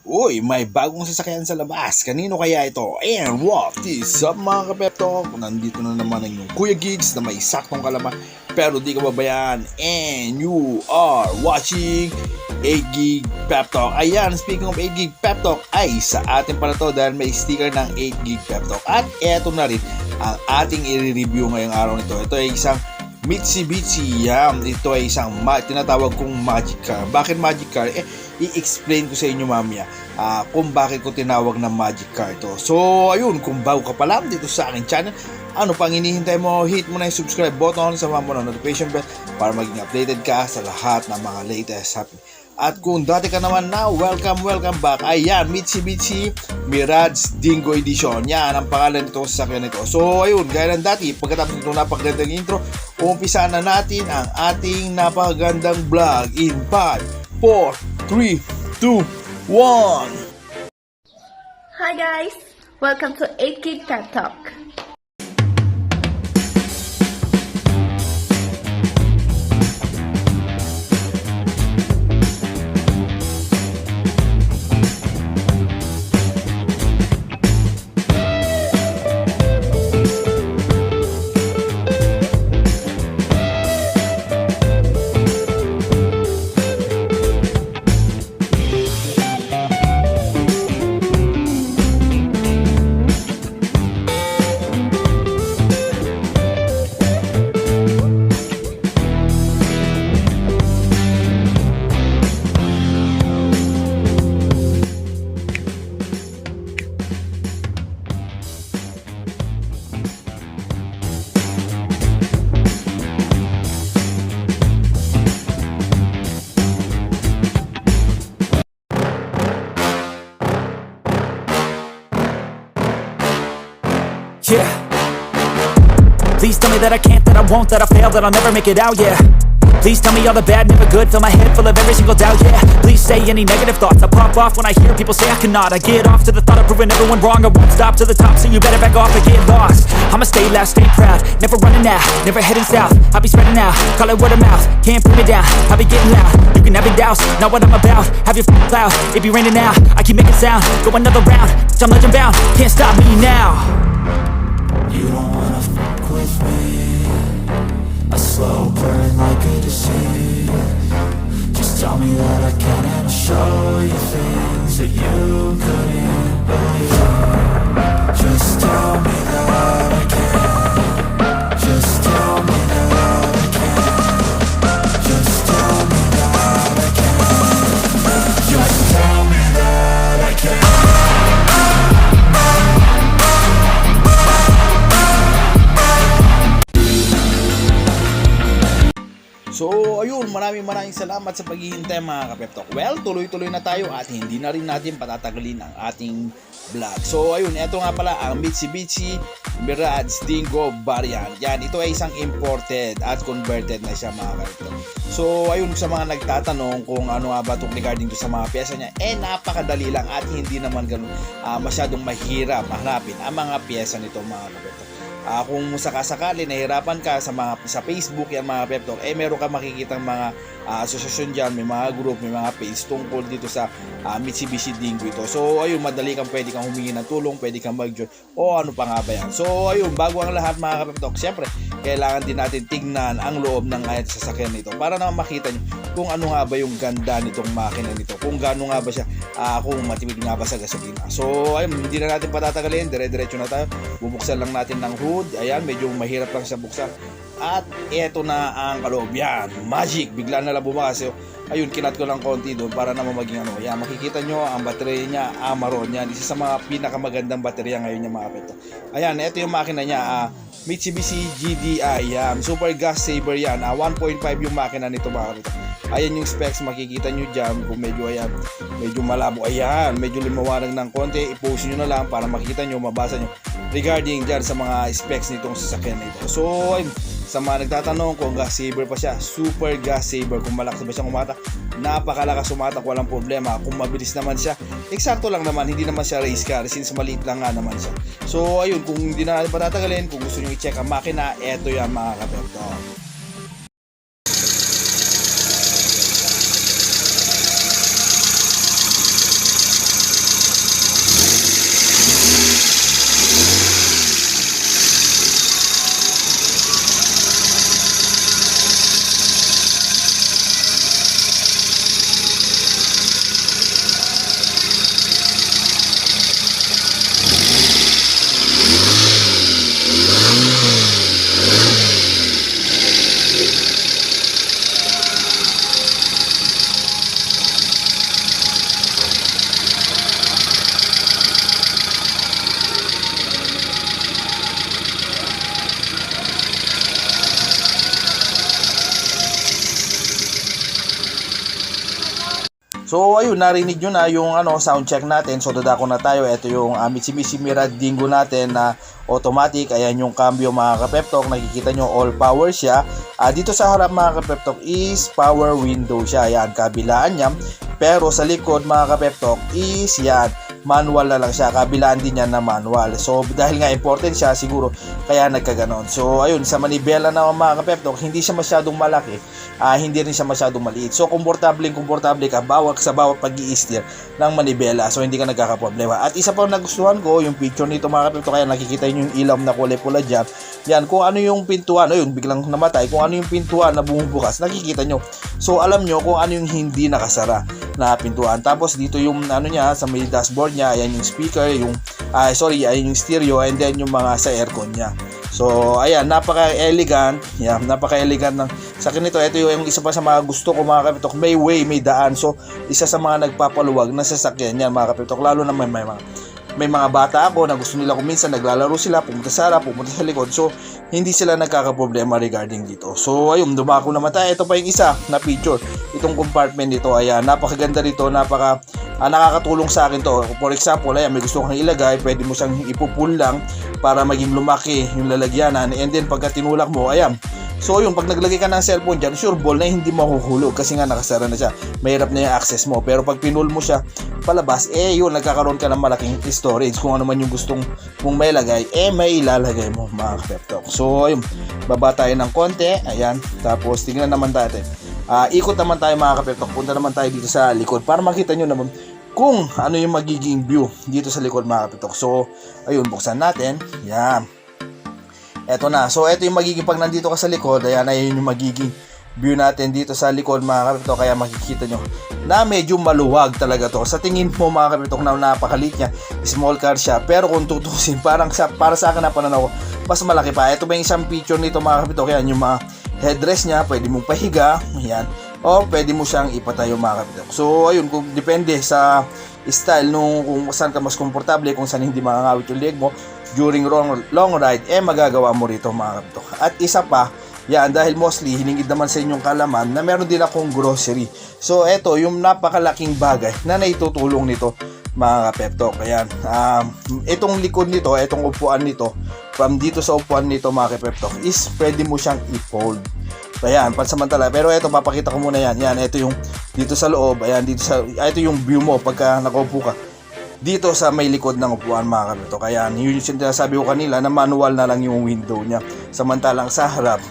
Uy, may bagong sasakyan sa labas. Kanino kaya ito? And what is up mga kapepto? Nandito na naman ang inyong Kuya Gigs na may saktong kalaman pero di ka babayaan. And you are watching 8GB Pep Talk. Ayan, speaking of 8GB Pep Talk ay sa atin pala to dahil may sticker ng 8GB Pep Talk. At eto na rin ang ating i-review ngayong araw nito. Ito ay isang Mitsubishi. Ito ay isang tinatawag kong magic car. Bakit magic car? I-explain ko sa inyo mamaya kung bakit ko tinawag na magic car to. So ayun, kung bago ka pa lang dito sa aking channel, ano pang hinihintay mo? Hit mo na yung subscribe button, sama mo na notification bell para maging updated ka sa lahat ng mga latest happening. At kung dati ka naman na, welcome back. Ayan, Mitsubishi Mirage Dingo Edition. Yan ang pangalan nito sa sasakyan nito. So ayun, gaya ng dati, pagkatapos nito napakagandang intro, umpisa na natin ang ating napakagandang vlog in 5, 4, 3, 2, 1. Hi guys! Welcome to 8GB Pep Talk. Yeah. Please tell me that I can't, that I won't, that I fail, that I'll never make it out, yeah. Please tell me all the bad, never good, fill my head full of every single doubt, yeah. Please say any negative thoughts, I pop off when I hear people say I cannot. I get off to the thought of proving everyone wrong, I won't stop to the top, so you better back off and get lost. I'ma stay loud, stay proud, never running out, never heading south. I'll be spreading out, call it word of mouth, can't put me down, I'll be getting loud. You can have it douse, not what I'm about, have your cloud, it be raining now. I keep making sound, go another round, I'm legend bound, can't stop me now. You don't wanna fuck with me, a slow burn like a disease. Just tell me that I can and I'll show you things that you couldn't believe. Just tell me that I can. Just tell me that I can. Just tell me that I can. Just tell me that I can. So ayun, maraming salamat sa paghihintay mga kapeptok. Well, tuloy-tuloy na tayo at hindi na rin natin patatagalin ang ating vlog. So ayun, ito nga pala ang Mitsubishi Mirage Dingo variant. Yan, ito ay isang imported at converted na siya mga kapeptok. So ayun, sa mga nagtatanong kung ano nga ba itong regarding to sa mga pyesa niya, napakadali lang at hindi naman ganun masyadong mahirap hanapin ang mga pyesa nito mga kapeptok. Kung sakasakali nahirapan ka sa Facebook yan mga pep talk, meron ka makikitang mga asosasyon dyan, may mga group, may mga page tungkol dito sa Mitsubishi Dingo ito. So ayun, madali kang pwede kang humingi ng tulong, pwede kang mag-join o ano pa nga ba yan. So ayun, bago ang lahat mga pep talk, syempre kailangan din natin tignan ang loob ng sasakyan nito para naman makita nyo kung ano nga ba yung ganda nitong makina nito, kung gaano nga ba siya, kung matipid nga ba sa gasolina. So ayun, hindi na natin patatagalin, dire-diretso na tayo, bubuksan lang natin ng hood. Ayan, medyo mahirap lang siya buksan. At eto na ang kaloob. Yan, magic, bigla na lang bumakas. So, ayun, kinat ko lang konti doon para naman maging ano. Yan, makikita nyo ang baterya niya, Amaron. Yan, isa sa mga pinakamagandang baterya ngayon niya mga kapito. Ayan, eto yung makina niya, Mitsubishi GDI. Yan, super gas saver yan. 1.5 yung makina nito mga kapito. Ayan yung specs, makikita nyo dyan. Kung medyo, ayan, medyo malabo. Ayan, medyo limawanag ng konti. I-post nyo na lang para makita nyo, mabasa nyo regarding dyan sa mga specs nitong sasakyan nito. So, sa mga nagtatanong kung gas saver pa siya, super gas saver. Kung malakas ba siya kumatak, napakalakas sumatak, walang problema. Kung mabilis naman siya, eksakto lang naman, hindi naman siya race car since maliit lang nga naman siya. So ayun, kung hindi na natin patatagalin, kung gusto nyo i-check ang makina, eto yan mga kapepto. So ayun, narinig nyo na yung sound check natin. So dadako na tayo. Ito yung Mitsubishi Mirage Dingo natin na automatic. Ayan yung cambio mga kapeptok. Nakikita nyo all power siya. Dito sa harap mga kapeptok is power window siya. Ayan, kabilaan niya. Pero sa likod mga kapeptok is yan, manual na lang siya. Kabilaan din yan na manual. So dahil nga important siya siguro kaya nagkaganon. So ayun, sa manibela na mga kapeptok, hindi siya masyadong malaki, hindi rin siya masyadong maliit. So komportable ka sa bawat pag-i-steer ng manibela. So hindi ka nagkakaproblema. At isa pa nagustuhan ko yung picture nito mga kapeptok. Kaya nakikita nyo yung ilaw na kulay pula dyan. Yan, kung ano yung pintuan, ayun, biglang namatay. Kung ano yung pintuan na bumubukas, nakikita nyo. So alam nyo kung ano yung hindi nakasara na pintuan. Tapos dito yung niya sa may dashboard niya, ayan yung speaker, ayan yung stereo, and then yung mga sa aircon niya. So ayan, napaka-elegant. Yan, napaka-elegant ng sa akin nito. Ito yung isa pa sa mga gusto ko mga kapitok, may way, may daan. So isa sa mga nagpapaluwag na sasakyan yan mga kapitok, lalo na may mga bata ako na gusto nila kung minsan naglalaro sila, pumunta sa harap, pumunta sa likod. So hindi sila nagkakaproblema regarding dito. So ayun, dumako naman tayo. Ito pa yung isa na feature, itong compartment dito. Ayan, napakaganda rito, nakakatulong sa akin to. For example, ayan, may gusto kang ilagay, pwede mo siyang ipupull lang para maging lumaki yung lalagyanan. And then pagka tinulak mo, ayan. So yun, pag naglagay ka ng cellphone dyan, sure ball na hindi mahuhulog kasi nga nakasara na siya. Mahirap na yung access mo. Pero pag pinul mo siya palabas, yun, nagkakaroon ka ng malaking storage. Kung ano man yung gustong mong may lagay, may ilalagay mo mga kapeptok. So ayun, baba tayo ng konti. Ayan, tapos tingnan naman natin. Ikot naman tayo mga kapeptok. Punta naman tayo dito sa likod para makita nyo naman kung ano yung magiging view dito sa likod mga kapeptok. So ayun, buksan natin. Yan. Eto na. So ito yung magiging pag nandito ka sa likod. Ayan, ayun yung magiging view natin dito sa likod mga kapeptok. Kaya makikita nyo na medyo maluwag talaga to. Sa tingin mo mga kapeptok na napakalit niya, small car siya. Pero kung tutusin, para sa akin na pananaw ko, mas malaki pa. Ito ba yung isang feature nito mga kapeptok? Yan yung mga headrest niya, pwede mong pahiga. Ayan. O pwede mo siyang ipatayo mga kapeptok. So ayun, kung depende sa style nung kung saan ka mas komportable, kung saan hindi makangawit yung leg mo during long ride, magagawa mo rito mga kapeptok. At isa pa, yan, dahil mostly hiningid naman sa inyong kalaman na meron din akong grocery. So eto yung napakalaking bagay na naitutulong nito mga kapeptok. Ayan, itong likod nito, itong upuan nito, from dito sa upuan nito mga kapeptok is pwede mo siyang i-fold. Ayan, pansamantala. Pero ito, papakita ko muna yan. Yan, ito yung dito sa loob. Ayan, ito yung view mo pagka nakaupo ka dito sa may likod ng upuan mga kapeptok. Kaya yun yung sinasabi ko kanila na manual na lang yung window niya. Samantalang sa harap,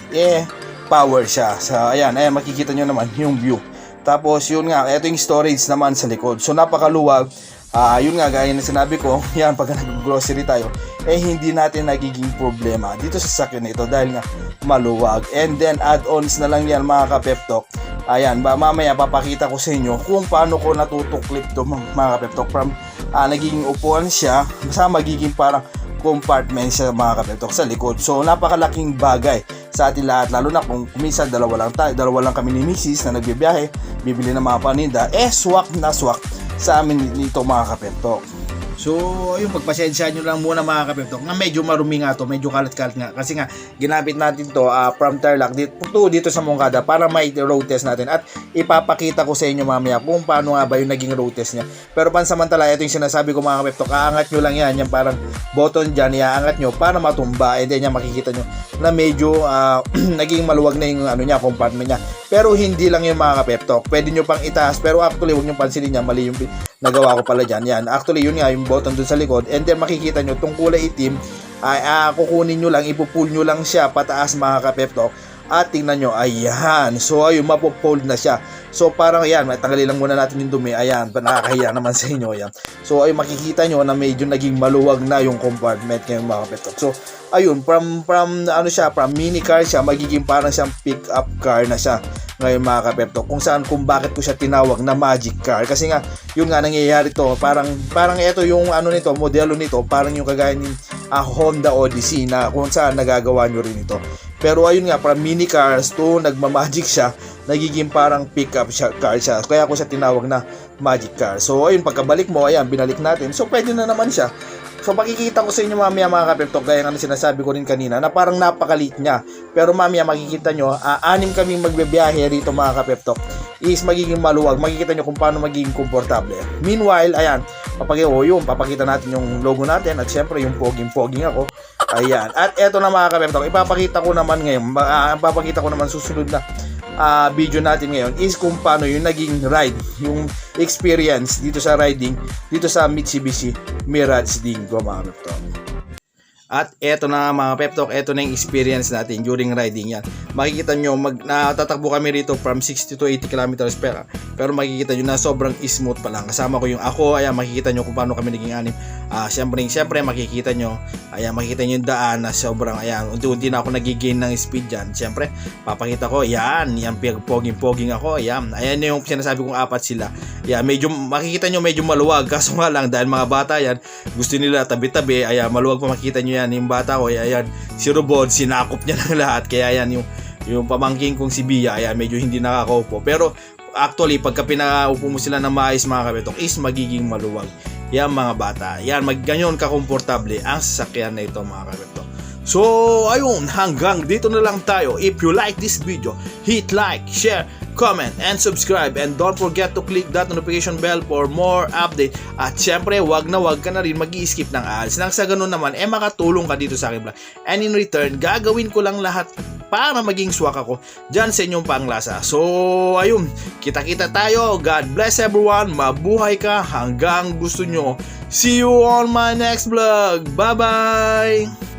power siya. Ayan, makikita nyo naman yung view. Tapos yun nga, ito yung storage naman sa likod. So napakaluwag. Yun nga, gaya na sinabi ko, yan, pag nag-grocery tayo, hindi natin nagiging problema dito sa sakyan na ito dahil nga maluwag. And then add-ons na lang yan mga kapeptok. Ayan, mamaya papakita ko sa inyo kung paano ko natutuklip to mga kapeptok. From nagiging upuan siya, sa magiging parang compartment siya mga kapeptok sa likod. So napakalaking bagay sa atin lahat, lalo na kung minsan dalawa lang kami ni Mrs. na nagbibiyahe, bibili ng mga paninda, swak na swak sa amin nito mga kapeptok. So, ayun, pagpasensya nyo lang muna mga kapeptok na medyo marumi nga to, medyo kalat-kalat nga. Kasi nga, ginamit natin to from Tarlac dito sa Moncada para may road test natin. At ipapakita ko sa inyo mamaya kung paano nga ba yung naging road test niya. Pero pansamantala, ito yung sinasabi ko mga kapeptok, aangat nyo lang yan, yung parang button dyan, iaangat nyo para matumba. And then yan, makikita nyo na medyo naging maluwag na yung compartment niya. Pero hindi lang yung mga kapeptok, pwede nyo pang itaas. Pero actually, huwag nyo pansinin niya, mali yung nagawa ko pala dyan. Yan, actually yun nga yung button dun sa likod. And then makikita nyo itong kulay itim ay kukunin nyo lang, ipupull nyo lang siya pataas mga kapeptok. At tingnan nyo, ayan. So ayun, mapofold na siya. So parang ayan, tanggalin lang muna natin yung dumi. Ayan, nakakahiya naman sa inyo. Ayan. So ayun, makikita nyo na medyo naging maluwag na yung compartment ngayong mga kapeptok. So ayun, from mini car siya, magiging parang siyang pick up car na siya ngayon mga kapeptok. Kung bakit ko siya tinawag na magic car, kasi nga yun nga nangyayari to, parang ito yung nito, modelo nito, parang yung kagaya ni Honda Odyssey na kung saan nagagawa nyo rin ito. Pero ayun nga, from mini cars to nagmamagic siya, nagiging parang pick up car siya. Kaya ko siya tinawag na magic car. So ayun, pagkabalik mo, ayan, binalik natin. So pwede na naman siya. So makikita ko sa inyo mamaya mga kapeptok, gaya nga sinasabi ko rin kanina, na parang napakaliit niya. Pero mamaya makikita nyo, 6 kaming magbebiyahe rito mga kapeptok. is magiging maluwag. Makikita nyo kung paano magiging komportable. Meanwhile, ayan, papakita natin yung logo natin at syempre yung poging ako. Ayan. At eto na mga kapeptok, ipapakita ko naman ngayon, susunod na video natin ngayon is kung paano yung naging ride, yung experience dito sa riding, dito sa Mitsubishi Mirage Dingo mga kapeptok. At eto na mga peptok, eto na yung experience natin during riding yan. Makikita nyo, natatakbo kami rito from 60 to 80 kilometers per hour. Pero makikita nyo na sobrang smooth pa lang. Kasama ko yung ako, ayan, makikita nyo kung paano kami naging anim. Siyempre, makikita nyo yung daan na sobrang, ayan, unti-unti na ako nagigain ng speed dyan. Siyempre, papakita ko, yan poging ako, ayan yung sinasabi kong apat sila. Ayan, makikita nyo medyo maluwag, kaso nga lang, dahil mga bata yan, gusto nila tabi-tabi, ayan, maluwag pa makita nyo yan. Yung bata ko, ayan, si Robot, sinakop niya ng lahat, kaya ayan, yung pamangking kong si Bia, ayan, medyo hindi nakakaupo. Pero, actually, pagka pinaupo mo sila ng maayos mga kapetok, is magiging maluwag. Yan mga bata, yan, ganyan kakomportable ang sasakyan na ito mga kapetok. So, ayun, hanggang dito na lang tayo. If you like this video, hit like, share, comment, and subscribe. And don't forget to click that notification bell for more update. At syempre, wag ka na rin mag-i-skip ng ads. Nang sa ganun naman, makatulong ka dito sa akin vlog. And in return, gagawin ko lang lahat para maging swak ako dyan sa inyong panglasa. So, ayun, kita-kita tayo. God bless everyone. Mabuhay ka hanggang gusto nyo. See you on my next vlog. Bye-bye!